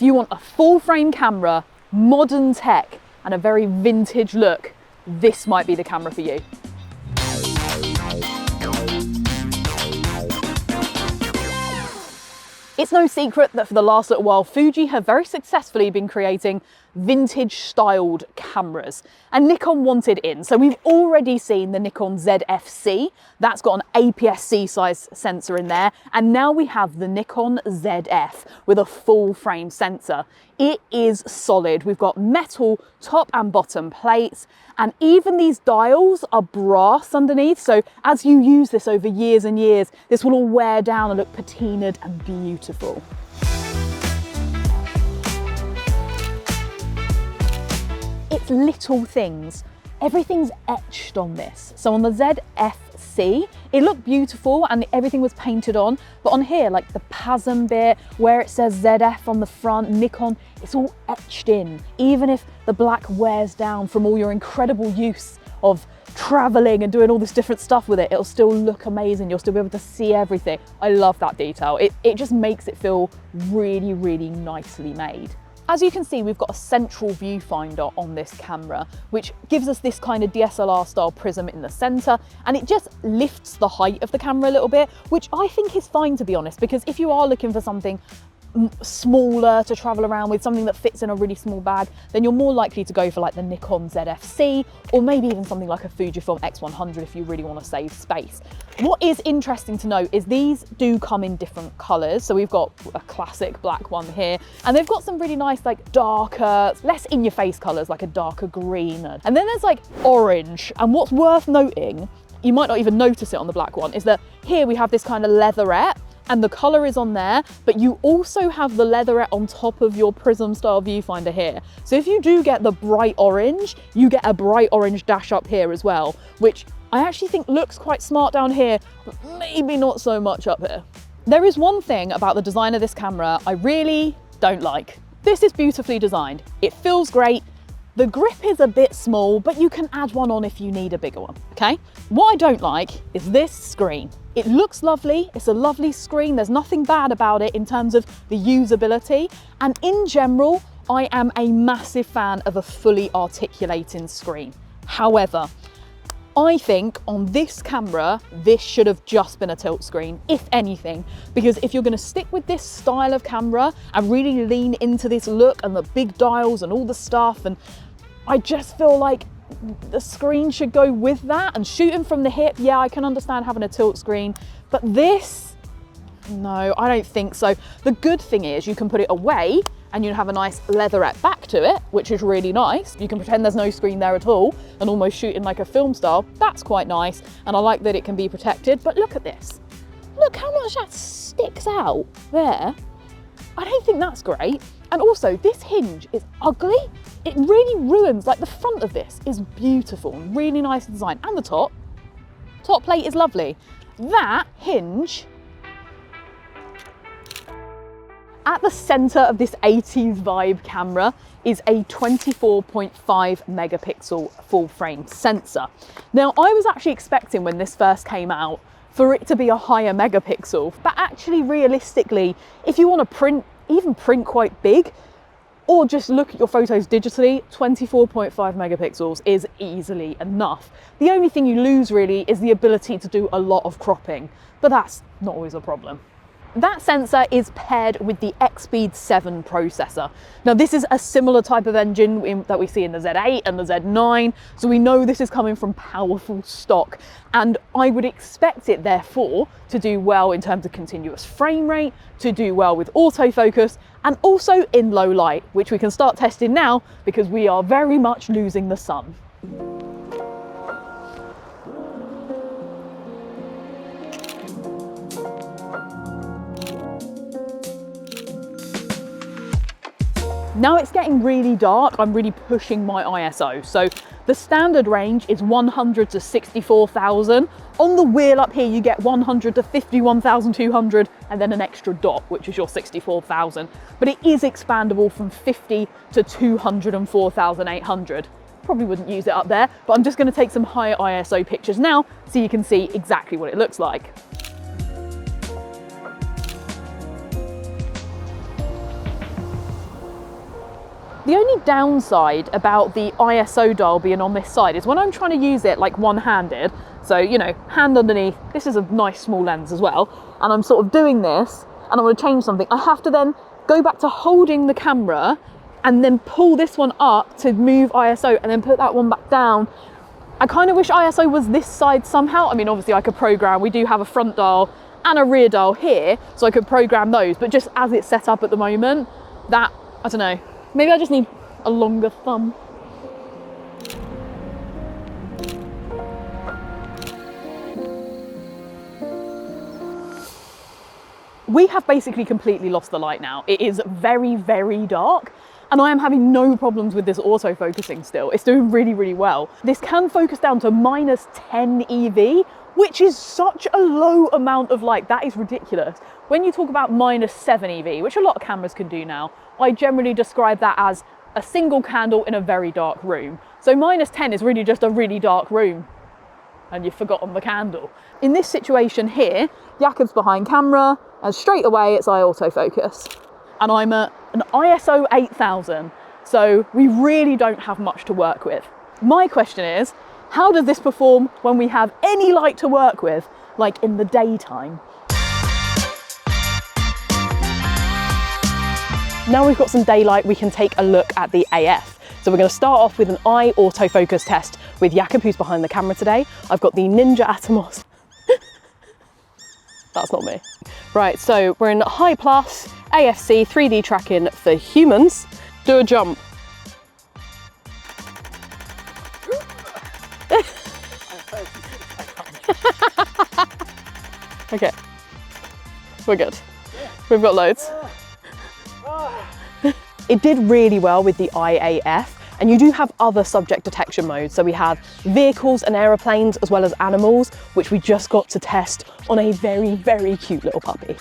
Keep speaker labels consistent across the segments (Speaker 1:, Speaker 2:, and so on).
Speaker 1: you want a full frame camera, modern tech, and a very vintage look, this might be the camera for you. It's no secret that for the last little while, Fuji have very successfully been creating vintage styled cameras, and Nikon wanted in. So we've already seen the Nikon Zf, that's got an APS-C size sensor in there, and now we have the Nikon Zf with a full frame sensor. It is solid. We've got metal top and bottom plates, and even these dials are brass underneath, so as you use this over years and years, this will all wear down and look patinaed and beautiful. It's little things. Everything's etched on this. So on the Zf, it looked beautiful and everything was painted on, but on here, like the PASM bit where it says ZF on the front, Nikon, it's all etched in. Even if the black wears down from all your incredible use of traveling and doing all this different stuff with it, it'll still look amazing. You'll still be able to see everything. I love that detail. It just makes it feel really, really nicely made. As you can see, we've got a central viewfinder on this camera, which gives us this kind of DSLR style prism in the center, and it just lifts the height of the camera a little bit, which I think is fine, to be honest, because if you are looking for something smaller to travel around with, something that fits in a really small bag, then you're more likely to go for like the Nikon Zf, or maybe even something like a Fujifilm X100 if you really want to save space. What is interesting to note is these do come in different colors. So we've got a classic black one here, and they've got some really nice like darker, less in your face colors, like a darker green. And then there's like orange. And what's worth noting, you might not even notice it on the black one, is that here we have this kind of leatherette, and the color is on there, but you also have the leatherette on top of your prism style viewfinder here. So if you do get the bright orange, you get a bright orange dash up here as well, which I actually think looks quite smart down here, but maybe not so much up here. There is one thing about the design of this camera I really don't like. This is beautifully designed. It feels great. The grip is a bit small, but you can add one on if you need a bigger one, okay? What I don't like is this screen. It looks lovely, it's a lovely screen, there's nothing bad about it in terms of the usability, and in general, I am a massive fan of a fully articulating screen. However, I think on this camera, this should have just been a tilt screen, if anything, because if you're gonna stick with this style of camera and really lean into this look and the big dials and all the stuff, and I just feel like the screen should go with that. And shooting from the hip, yeah, I can understand having a tilt screen, but this, no, I don't think so. The good thing is you can put it away and you have a nice leatherette back to it, which is really nice. You can pretend there's no screen there at all and almost shoot in like a film style. That's quite nice. And I like that it can be protected, but look at this. Look how much that sticks out there. I don't think that's great. And also this hinge is ugly. It really ruins, like the front of this is beautiful, really nice design. And the top plate is lovely. That hinge, at the center of this 80s vibe camera is a 24.5 megapixel full frame sensor. Now, I was actually expecting when this first came out for it to be a higher megapixel, but actually realistically, if you want to print, even print quite big, or just look at your photos digitally, 24.5 megapixels is easily enough. The only thing you lose really is the ability to do a lot of cropping, but that's not always a problem. That sensor is paired with the X-Speed 7 processor. Now this is a similar type of engine that we see in the Z8 and the Z9, so we know this is coming from powerful stock, and I would expect it therefore to do well in terms of continuous frame rate, to do well with autofocus, and also in low light, which we can start testing now because we are very much losing the sun. Now it's getting really dark, I'm really pushing my ISO. So the standard range is 100 to 64,000. On the wheel up here, you get 100 to 51,200 and then an extra dot, which is your 64,000. But it is expandable from 50 to 204,800. Probably wouldn't use it up there, but I'm just gonna take some higher ISO pictures now so you can see exactly what it looks like. The only downside about the ISO dial being on this side is when I'm trying to use it like one-handed, so, you know, hand underneath, this is a nice small lens as well, and I'm sort of doing this, and I want to change something, I have to then go back to holding the camera and then pull this one up to move ISO and then put that one back down. I kind of wish ISO was this side somehow. I mean, obviously I could program, we do have a front dial and a rear dial here, so I could program those, but just as it's set up at the moment, that, I don't know, maybe I just need a longer thumb. We have basically completely lost the light now. It is very, very dark, and I am having no problems with this autofocusing still. It's doing really, really well. This can focus down to -10 EV, which is such a low amount of light. That is ridiculous. When you talk about -7 EV, which a lot of cameras can do now, I generally describe that as a single candle in a very dark room. So -10 is really just a really dark room, and you've forgotten the candle. In this situation here, Jakob's behind camera, and straight away it's autofocus. And I'm at an ISO 8000, so we really don't have much to work with. My question is, how does this perform when we have any light to work with, like in the daytime? Now we've got some daylight, we can take a look at the AF. So we're going to start off with an eye autofocus test with Jakob, who's behind the camera today. I've got the Ninja Atomos. That's not me. Right, so we're in high plus, AFC 3D tracking for humans. Do a jump. Okay, we're good. We've got loads. It did really well with the IAF, and you do have other subject detection modes. So we have vehicles and aeroplanes as well as animals, which we just got to test on a very, very cute little puppy.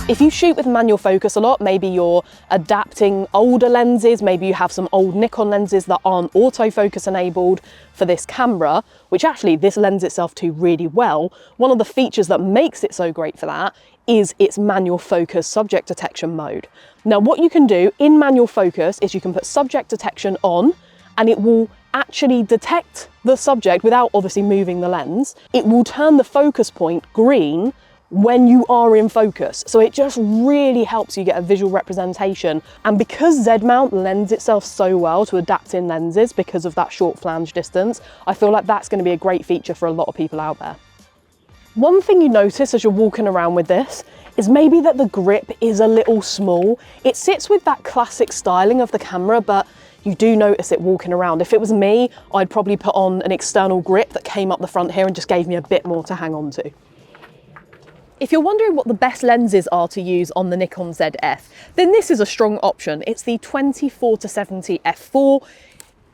Speaker 1: If you shoot with manual focus a lot, maybe you're adapting older lenses, maybe you have some old Nikon lenses that aren't autofocus enabled for this camera, which actually this lends itself to really well. One of the features that makes it so great for that is its manual focus subject detection mode. Now what you can do in manual focus is you can put subject detection on, and it will actually detect the subject without obviously moving the lens. It will turn the focus point green when you are in focus. So it just really helps you get a visual representation. And because Z-mount lends itself so well to adapting lenses because of that short flange distance, I feel like that's going to be a great feature for a lot of people out there. One thing you notice as you're walking around with this is maybe that the grip is a little small. It sits with that classic styling of the camera, but you do notice it walking around. If it was me, I'd probably put on an external grip that came up the front here and just gave me a bit more to hang on to. If you're wondering what the best lenses are to use on the Nikon Zf, then this is a strong option. It's the 24-70 f4.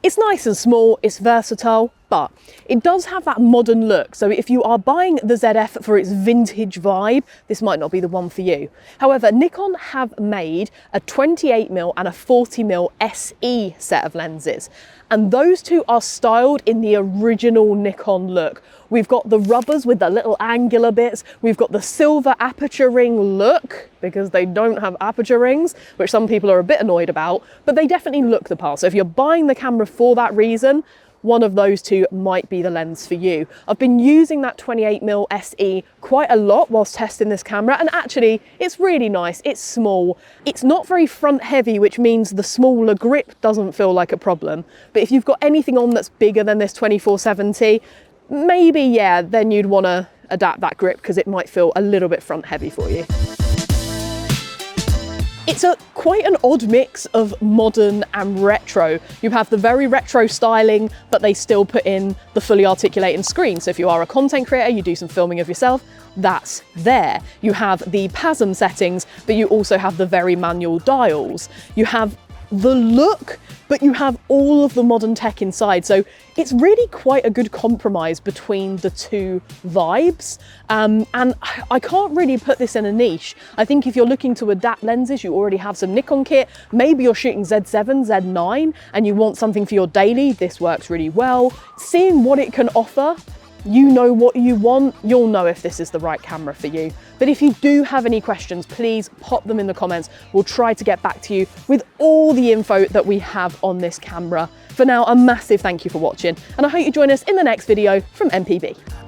Speaker 1: It's nice and small, it's versatile, but it does have that modern look. So if you are buying the ZF for its vintage vibe, this might not be the one for you. However, Nikon have made a 28mm and a 40mm SE set of lenses, and those two are styled in the original Nikon look. We've got the rubbers with the little angular bits. We've got the silver aperture ring look, because they don't have aperture rings, which some people are a bit annoyed about, but they definitely look the part. So if you're buying the camera for that reason, one of those two might be the lens for you. I've been using that 28mm SE quite a lot whilst testing this camera, and actually it's really nice. It's small. It's not very front heavy, which means the smaller grip doesn't feel like a problem. But if you've got anything on that's bigger than this 24-70, maybe, yeah, then you'd want to adapt that grip because it might feel a little bit front heavy for you. It's quite an odd mix of modern and retro. You have the very retro styling, but they still put in the fully articulating screen. So if you are a content creator, you do some filming of yourself, that's there. You have the PASM settings, but you also have the very manual dials. You have the look, but you have all of the modern tech inside. So it's really quite a good compromise between the two vibes. And I can't really put this in a niche. I think if you're looking to adapt lenses, you already have some Nikon kit, maybe you're shooting Z7, Z9, and you want something for your daily, this works really well. Seeing what it can offer, you know what you want, you'll know if this is the right camera for you. But if you do have any questions, please pop them in the comments. We'll try to get back to you with all the info that we have on this camera. For now, a massive thank you for watching, and I hope you join us in the next video from MPB.